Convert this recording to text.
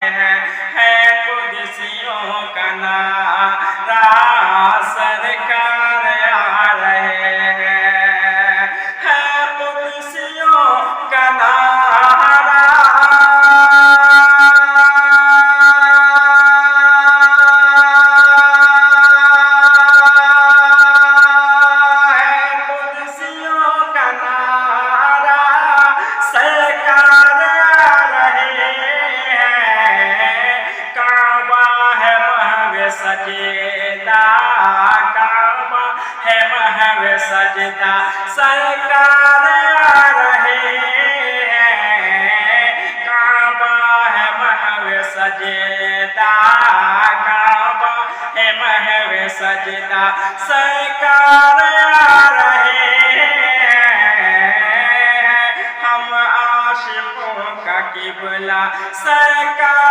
है कुदसियों का नारा सरकार आ रहे हैं, है कुदसियों का नारा। सजदा काबा है महव सजदा सरकार आ रहे हैं, काबा है महव सजदा काबा है महव सजदा सरकार आ रहे हैं, हम आशिकों का किबला